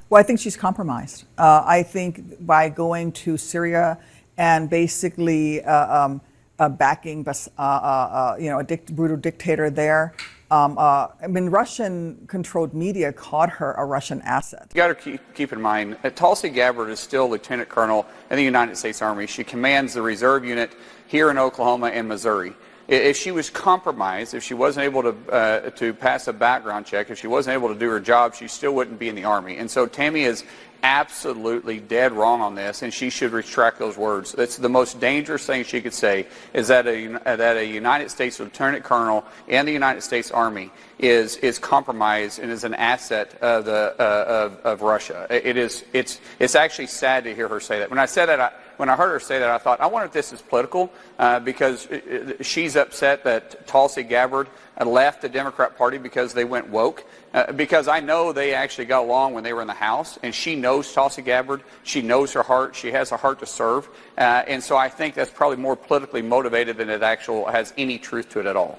Well, I think she's compromised. I think by going to Syria and basically backing, a brutal dictator there. Russian-controlled media called her a Russian asset. You got to keep in mind that Tulsi Gabbard is still Lieutenant Colonel in the United States Army. She commands the reserve unit here in Oklahoma and Missouri. If she was compromised, if she wasn't able to pass a background check, if she wasn't able to do her job, she still wouldn't be in the Army. And so Tammy is absolutely dead wrong on this, and she should retract those words. That's the most dangerous thing she could say, is that a United States Lieutenant Colonel and the United States Army is compromised and is an asset of Russia. It's actually sad to hear her say that. When I heard her say that, I thought, I wonder if this is political, because she's upset that Tulsi Gabbard left the Democrat Party because they went woke. Because I know they actually got along when they were in the House, and she knows Tulsi Gabbard. She knows her heart. She has a heart to serve. And so I think that's probably more politically motivated than it actually has any truth to it at all.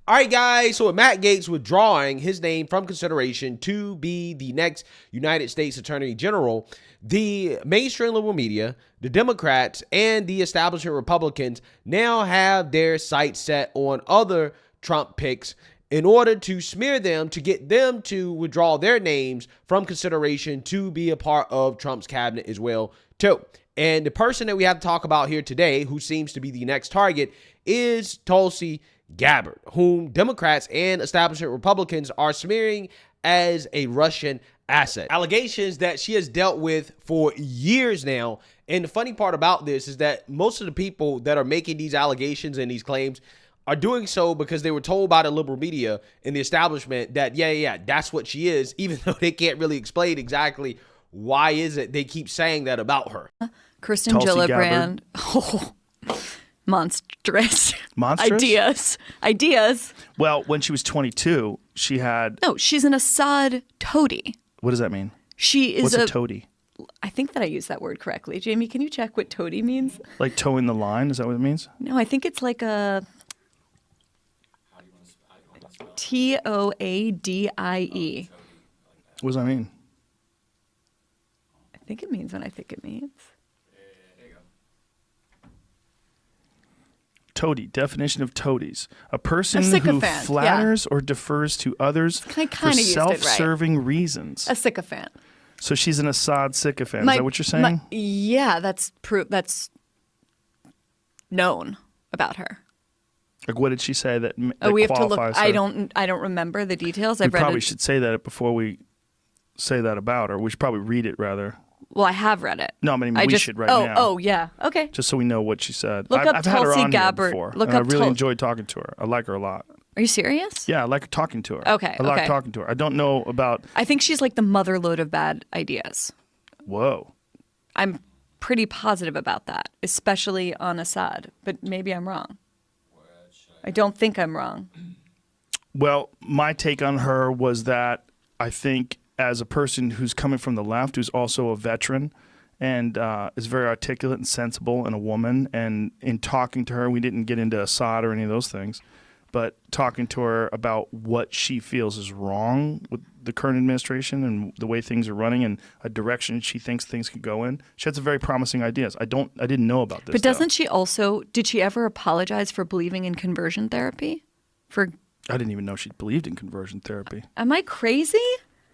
All right, guys, so with Matt Gaetz withdrawing his name from consideration to be the next United States Attorney General, the mainstream liberal media, the Democrats, and the establishment Republicans now have their sights set on other Trump picks in order to smear them, to get them to withdraw their names from consideration to be a part of Trump's cabinet as well, too. And the person that we have to talk about here today, who seems to be the next target, is Tulsi Gabbard, whom Democrats and establishment Republicans are smearing as a Russian asset. Allegations that she has dealt with for years now. And the funny part about this is that most of the people that are making these allegations and these claims are doing so because they were told by the liberal media and the establishment that, yeah, that's what she is, even though they can't really explain exactly why is it they keep saying that about her. Kirsten Tulsi Gillibrand. Oh, monstrous. Monstrous? Ideas. Well, when she was 22, she had... No, she's an Assad toady. What does that mean? She is What's a toady? I think that I used that word correctly. Jamie, can you check what toady means? Like towing the line? Is that what it means? No, I think it's like a... Toadie. What does that mean? I think it means what I think it means. Toady. Definition of toadies. A person who flatters or defers to others for self-serving reasons. A sycophant. So she's an Assad sycophant. Is that what you're saying? Yeah, that's known about her. Like, what did she say that we have to look. her? I don't remember the details. We probably should say that before we say that about her. We should probably read it rather. Well, I have read it. No, I mean we should right now. Oh, yeah. Okay. Just so we know what she said. Look up I've had her Tulsi on Gabbard. here before. Look and up I really enjoyed talking to her. I like her a lot. Are you serious? Yeah, I like talking to her. Okay. I like talking to her. I don't know about. I think she's like the motherlode of bad ideas. Whoa. I'm pretty positive about that, especially on Assad. But maybe I'm wrong. I don't think I'm wrong. Well, my take on her was that I think as a person who's coming from the left, who's also a veteran and is very articulate and sensible and a woman, and in talking to her, we didn't get into Assad or any of those things, but talking to her about what she feels is wrong with the current administration and the way things are running and a direction she thinks things could go in. She had some very promising ideas. I didn't know about this. But doesn't she also, did she ever apologize for believing in conversion therapy? I didn't even know she believed in conversion therapy. Am I crazy?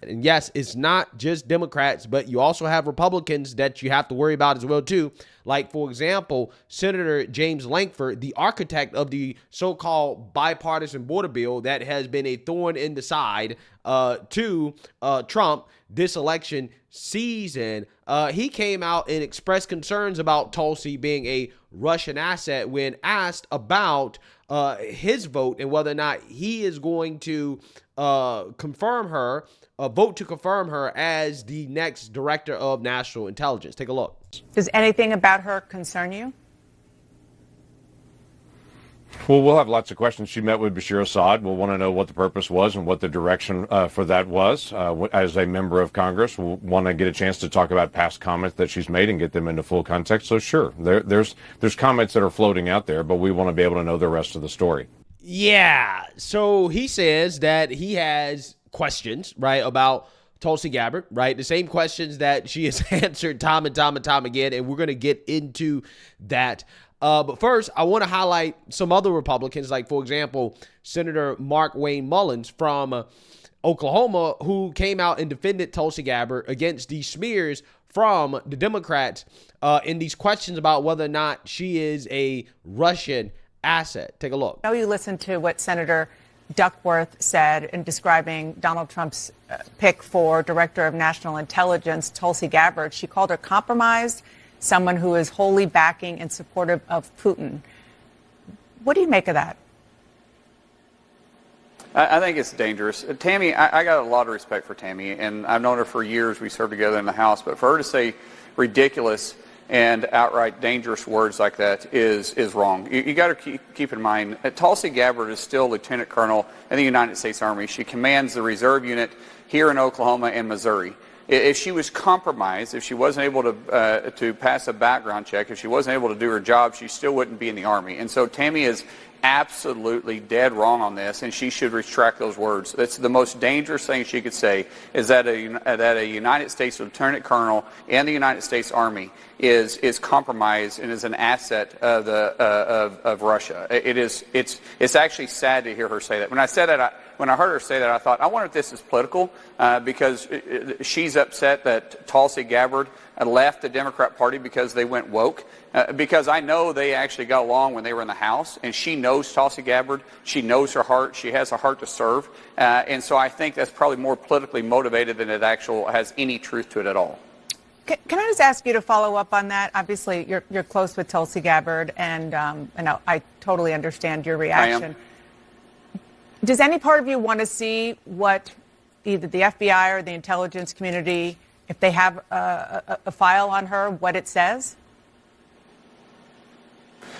And yes, it's not just Democrats, but you also have Republicans that you have to worry about as well, too. Like, for example, Senator James Lankford, the architect of the so-called bipartisan border bill that has been a thorn in the side to Trump this election season. He came out and expressed concerns about Tulsi being a Russian asset when asked about his vote and whether or not he is going to confirm her, vote to confirm her as the next director of national intelligence. Take a look. Does anything about her concern you? Well, we'll have lots of questions. She met with Bashir Assad. We'll want to know what the purpose was and what the direction for that was. As a member of Congress, we'll want to get a chance to talk about past comments that she's made and get them into full context. So sure, there's comments that are floating out there, but we want to be able to know the rest of the story. Yeah. So he says that he has questions, right, about Tulsi Gabbard, right? The same questions that she has answered time and time and time again, and we're going to get into that. But first, I want to highlight some other Republicans, like, for example, Senator Markwayne Mullin from Oklahoma, who came out and defended Tulsi Gabbard against these smears from the Democrats in these questions about whether or not she is a Russian asset. Take a look. I know you listened to what Senator Duckworth said in describing Donald Trump's pick for Director of National Intelligence, Tulsi Gabbard. She called her compromised, someone who is wholly backing and supportive of Putin. What do you make of that? I think it's dangerous. Tammy, I got a lot of respect for Tammy, and I've known her for years. We served together in the House. But for her to say ridiculous and outright dangerous words like that is wrong. You got to keep in mind, Tulsi Gabbard is still Lieutenant Colonel in the United States Army. She commands the reserve unit here in Oklahoma and Missouri. If she was compromised, if she wasn't able to pass a background check, if she wasn't able to do her job, she still wouldn't be in the Army. And so Tammy is absolutely dead wrong on this, and she should retract those words. That's the most dangerous thing she could say, is that a United States Lieutenant Colonel and the United States Army is compromised and is an asset of Russia. It's actually sad to hear her say that. When I heard her say that, I thought, I wonder if this is political, because she's upset that Tulsi Gabbard left the Democrat Party because they went woke. Because I know they actually got along when they were in the House, and she knows Tulsi Gabbard. She knows her heart. She has a heart to serve. And so I think that's probably more politically motivated than it actually has any truth to it at all. Can I just ask you to follow up on that? Obviously, you're close with Tulsi Gabbard, and I totally understand your reaction. I am. Does any part of you want to see what either the FBI or the intelligence community, if they have a file on her, what it says?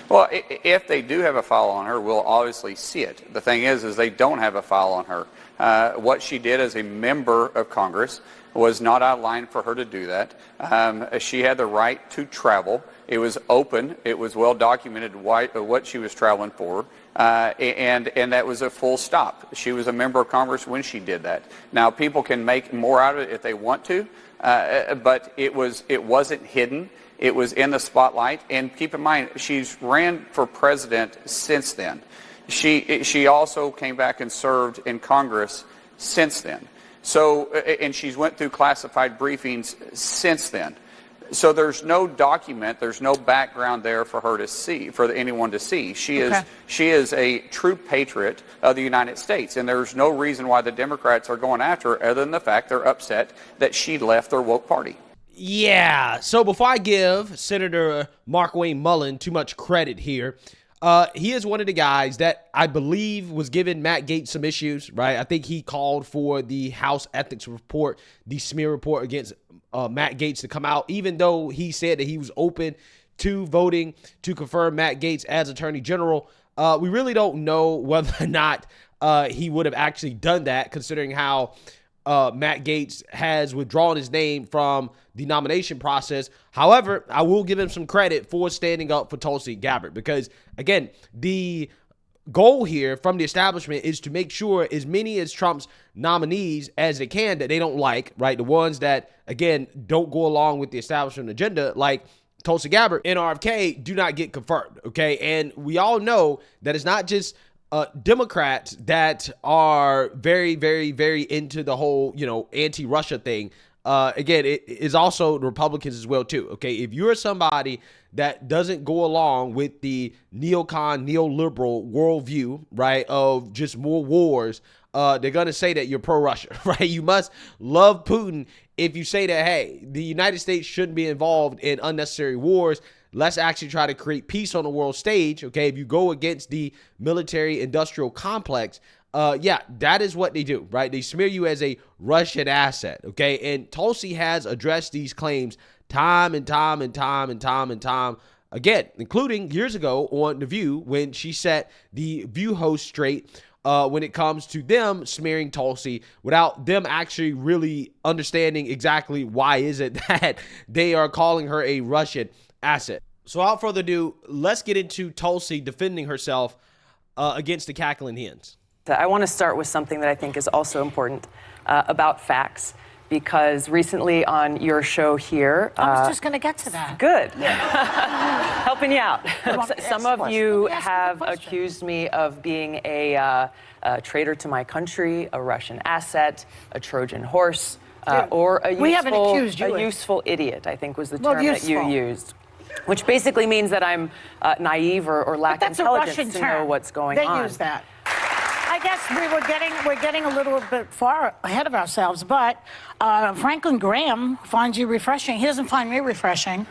Well, if they do have a file on her, we'll obviously see it. The thing is they don't have a file on her. What she did as a member of Congress was not outlined for her to do that. She had the right to travel. It was open. It was well documented what she was traveling for. And that was a full stop. She was a member of Congress when she did that. Now, people can make more out of it if they want to, but it wasn't hidden. It was in the spotlight. And keep in mind, she's ran for president since then. She also came back and served in Congress since then. So, and she's went through classified briefings since then. So there's no document, there's no background there for her to see, for anyone to see. She is a true patriot of the United States, and there's no reason why the Democrats are going after her other than the fact they're upset that she left their woke party. Yeah, so before I give Senator Markwayne Mullin too much credit here, he is one of the guys that I believe was giving Matt Gaetz some issues, right? I think he called for the House ethics report, the smear report against Matt Gaetz to come out, even though he said that he was open to voting to confirm Matt Gaetz as Attorney General. We really don't know whether or not he would have actually done that, considering how Matt Gaetz has withdrawn his name from the nomination process. However, I will give him some credit for standing up for Tulsi Gabbard, because, again, the goal here from the establishment is to make sure as many as Trump's nominees as they can that they don't like, right? The ones that, again, don't go along with the establishment agenda, like Tulsi Gabbard and RFK, do not get confirmed, okay? And we all know that it's not just Democrats that are very, very, very into the whole, anti-Russia thing. Again, it is also the Republicans as well, too. Okay, if you're somebody that doesn't go along with the neocon, neoliberal worldview, right, of just more wars, they're going to say that you're pro-Russia, right? You must love Putin if you say that, hey, the United States shouldn't be involved in unnecessary wars. Let's actually try to create peace on the world stage, okay? If you go against the military-industrial complex, that is what they do, right? They smear you as a Russian asset, okay? And Tulsi has addressed these claims time and time and time and time and time again, including years ago on The View when she set the View host straight when it comes to them smearing Tulsi without them actually really understanding exactly why is it that they are calling her a Russian asset. So without further ado, let's get into Tulsi defending herself against the cackling hens. I want to start with something that I think is also important about facts, because recently on your show here, I was just going to get to that. Good. Helping you out. Some of you have accused me of being a traitor to my country, a Russian asset, a Trojan horse, or a useful idiot, I think was the term that you used. Which basically means that I'm naive or lack intelligence to know what's going on. They use that. I guess we're getting a little bit far ahead of ourselves, but Franklin Graham finds you refreshing. He doesn't find me refreshing.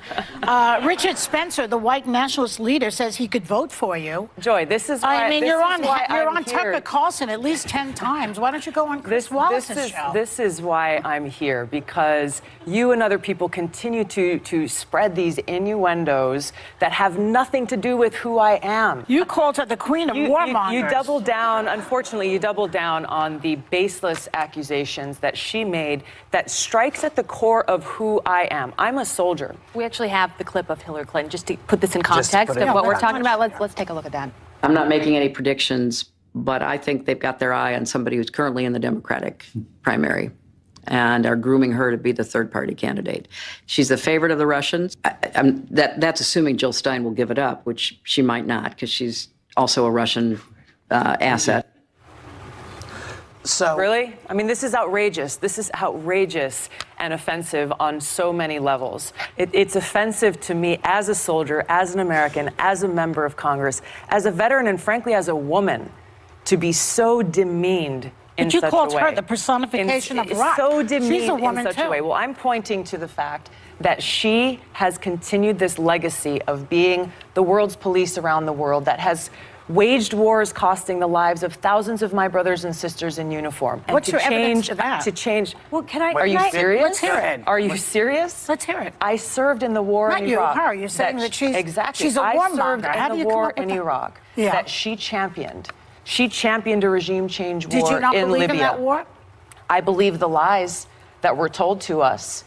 Richard Spencer, the white nationalist leader, says he could vote for you. Joy, this is why you're on Tucker Carlson at least 10 times. Why don't you go on Chris Wallace's show? This is why I'm here, because you and other people continue to spread these innuendos that have nothing to do with who I am. You called her the queen of warmongers. You doubled down, unfortunately, you doubled down on the baseless accusations that she made that strikes at the core of who I am. I'm a soldier. We actually have the clip of Hillary Clinton, just to put this in context of what we're talking about. Let's take a look at that. I'm not making any predictions, but I think they've got their eye on somebody who's currently in the Democratic primary and are grooming her to be the third-party candidate. She's the favorite of the Russians. That's assuming Jill Stein will give it up, which she might not, because she's also a Russian asset. So really? I mean, this is outrageous. This is outrageous and offensive on so many levels. It's offensive to me as a soldier, as an American, as a member of Congress, as a veteran, and frankly, as a woman, to be so demeaned in such a way. But you called her the personification of rock. So demeaned She's a woman in such too. a way. Well, I'm pointing to the fact that she has continued this legacy of being the world's police around the world, that has waged wars costing the lives of thousands of my brothers and sisters in uniform. And What's your evidence to that? To change. Well, Are you serious? Let's hear it. Are you serious? Let's hear it. I served in the war Not in you, Iraq. her. You're saying that she's exactly. she's a I served warmonger. How do in you the come war up with in that? Iraq Yeah. that she championed. She championed a regime change war in Libya. Did you not believe in that war? I believe the lies that were told to us.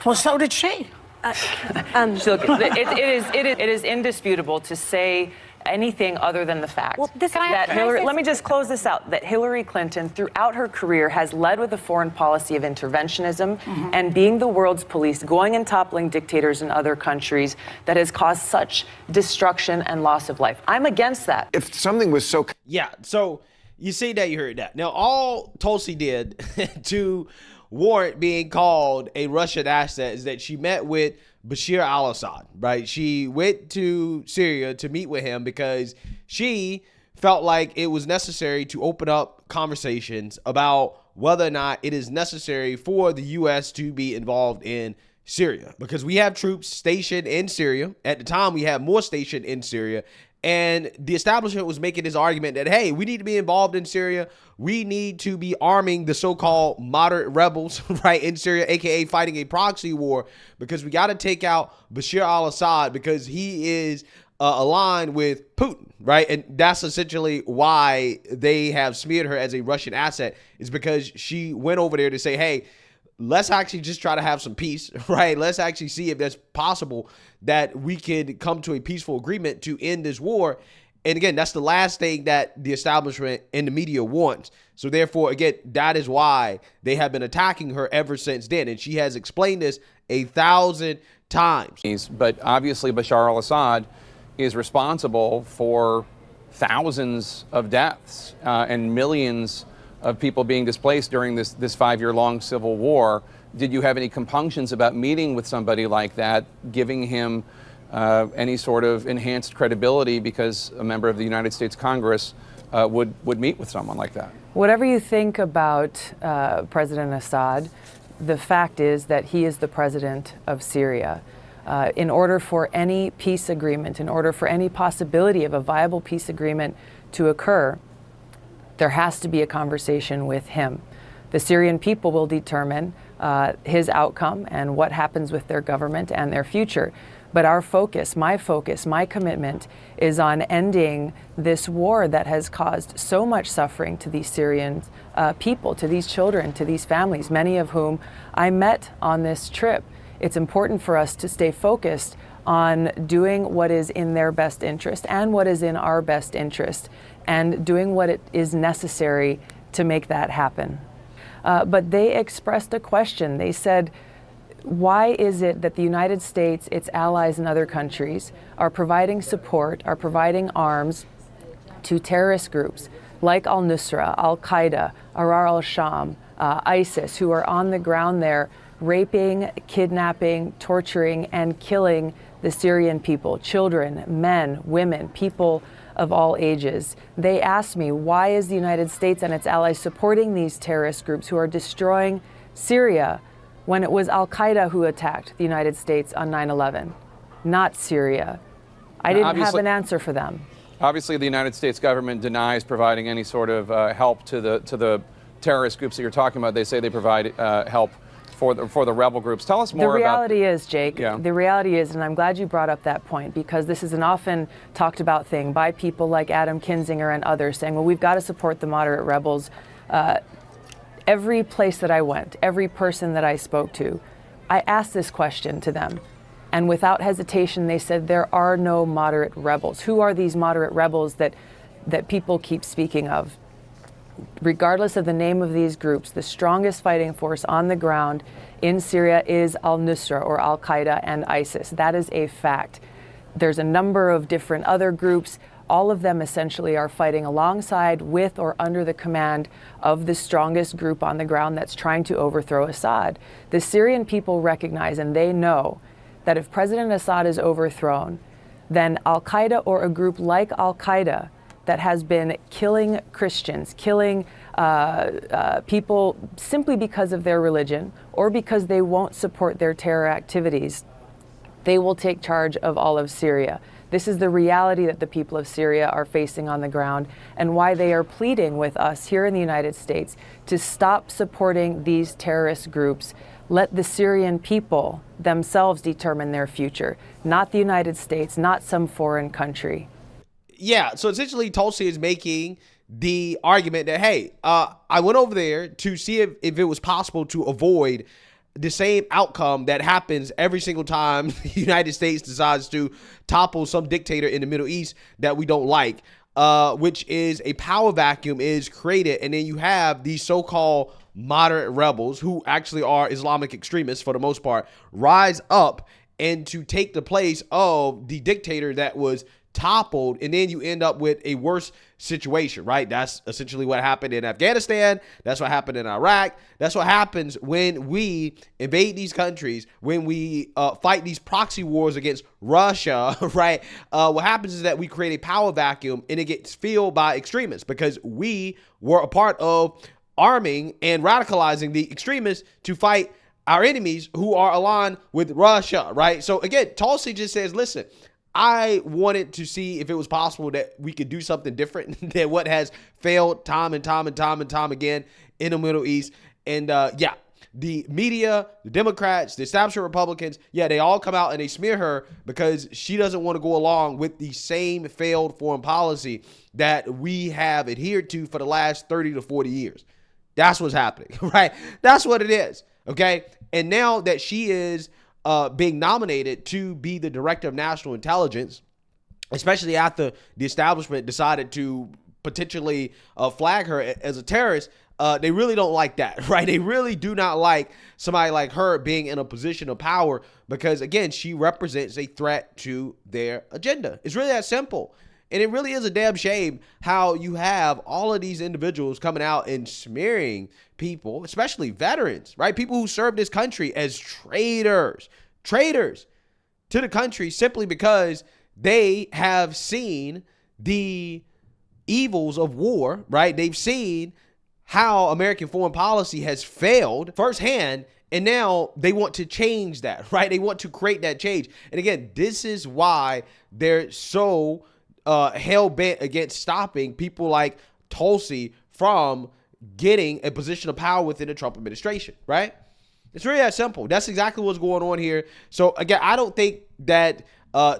Well, so did she. Look, it is indisputable to say anything other than the fact let me just close this out, that Hillary Clinton throughout her career has led with a foreign policy of interventionism and being the world's police, going and toppling dictators in other countries that has caused such destruction and loss of life. I'm against that. If something was so... Yeah, so you see that, you heard that. Now, all Tulsi did to warrant being called a Russian asset is that she met with Bashar al-Assad, right? She went to Syria to meet with him because she felt like it was necessary to open up conversations about whether or not it is necessary for the U.S. to be involved in Syria, because we have troops stationed in Syria. At the time, we had more stationed in Syria. And the establishment was making this argument that, hey, we need to be involved in Syria. We need to be arming the so-called moderate rebels, right, in Syria, a.k.a. fighting a proxy war, because we got to take out Bashar al-Assad because he is aligned with Putin, right? And that's essentially why they have smeared her as a Russian asset, is because she went over there to say, hey, let's actually just try to have some peace, right? Let's actually see if that's possible that we could come to a peaceful agreement to end this war. And again, that's the last thing that the establishment and the media wants. So therefore, again, that is why they have been attacking her ever since then. And she has explained this 1,000 times. But obviously, Bashar al-Assad is responsible for thousands of deaths and millions of people being displaced during this 5-year-long civil war. Did you have any compunctions about meeting with somebody like that, giving him any sort of enhanced credibility because a member of the United States Congress would meet with someone like that? Whatever you think about President Assad, the fact is that he is the president of Syria. In order for any peace agreement, in order for any possibility of a viable peace agreement to occur, there has to be a conversation with him. The Syrian people will determine his outcome and what happens with their government and their future. But our focus, my commitment is on ending this war that has caused so much suffering to these Syrian people, to these children, to these families, many of whom I met on this trip. It's important for us to stay focused on doing what is in their best interest and what is in our best interest, and doing what it is necessary to make that happen. But they expressed a question. They said, why is it that the United States, its allies and other countries are providing support, are providing arms to terrorist groups like al-Nusra, al-Qaeda, Ahrar al-Sham, ISIS, who are on the ground there raping, kidnapping, torturing, and killing the Syrian people, children, men, women, people of all ages. They asked me, why is the United States and its allies supporting these terrorist groups who are destroying Syria when it was al-Qaeda who attacked the United States on 9/11, not Syria? I didn't have an answer for them. Obviously, the United States government denies providing any sort of help to the terrorist groups that you're talking about. They say they provide help for the rebel groups. Tell us more about... The reality is, Jake, the reality is, and I'm glad you brought up that point, because this is an often talked about thing by people like Adam Kinzinger and others saying, well, we've got to support the moderate rebels. Every place that I went, every person that I spoke to, I asked this question to them. And without hesitation, they said, there are no moderate rebels. Who are these moderate rebels that people keep speaking of? Regardless of the name of these groups, the strongest fighting force on the ground in Syria is al-Nusra or al-Qaeda and ISIS. That is a fact. There's a number of different other groups. All of them essentially are fighting alongside, with, or under the command of the strongest group on the ground that's trying to overthrow Assad. The Syrian people recognize, and they know, that if President Assad is overthrown, then al-Qaeda or a group like al-Qaeda that has been killing Christians, killing people simply because of their religion or because they won't support their terror activities, they will take charge of all of Syria. This is the reality that the people of Syria are facing on the ground, and why they are pleading with us here in the United States to stop supporting these terrorist groups. Let the Syrian people themselves determine their future, not the United States, not some foreign country. Yeah, so essentially Tulsi is making the argument that, hey, I went over there to see if it was possible to avoid the same outcome that happens every single time the United States decides to topple some dictator in the Middle East that we don't like, which is a power vacuum is created. And then you have these so-called moderate rebels, who actually are Islamic extremists for the most part, rise up and to take the place of the dictator that was toppled, and then you end up with a worse situation, right? That's essentially what happened in Afghanistan. That's what happened in Iraq. That's what happens when we invade these countries, when we fight these proxy wars against Russia, right? What happens is that we create a power vacuum, and it gets filled by extremists because we were a part of arming and radicalizing the extremists to fight our enemies who are aligned with Russia, right? So again, Tulsi just says, listen, I wanted to see if it was possible that we could do something different than what has failed time and time again in the Middle East. And yeah, the media, the Democrats, the establishment Republicans, yeah, they all come out and they smear her because she doesn't want to go along with the same failed foreign policy that we have adhered to for the last 30 to 40 years. That's what's happening, right? That's what it is, okay? And now that she is being nominated to be the director of national intelligence, especially after the establishment decided to potentially flag her as a terrorist, they really don't like that, right? They really do not like somebody like her being in a position of power because, again, she represents a threat to their agenda. It's really that simple. And it really is a damn shame how you have all of these individuals coming out and smearing people, especially veterans, right? People who served this country as traitors to the country simply because they have seen the evils of war, right? They've seen how American foreign policy has failed firsthand, and now they want to change that, right? They want to create that change. And again, this is why they're so hell-bent against stopping people like Tulsi from getting a position of power within the Trump administration, right? It's really that simple. That's exactly what's going on here. So again, I don't think that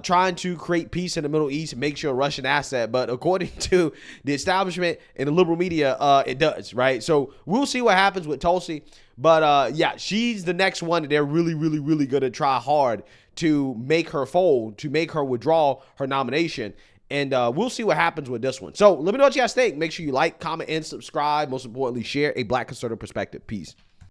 trying to create peace in the Middle East makes you a Russian asset, but according to the establishment and the liberal media, it does, right? So we'll see what happens with Tulsi. But yeah, she's the next one that they're really going to try hard to make her fold, to make her withdraw her nomination. And we'll see what happens with this one. So let me know what you guys think. Make sure you like, comment, and subscribe. Most importantly, share a Black conservative perspective. Peace.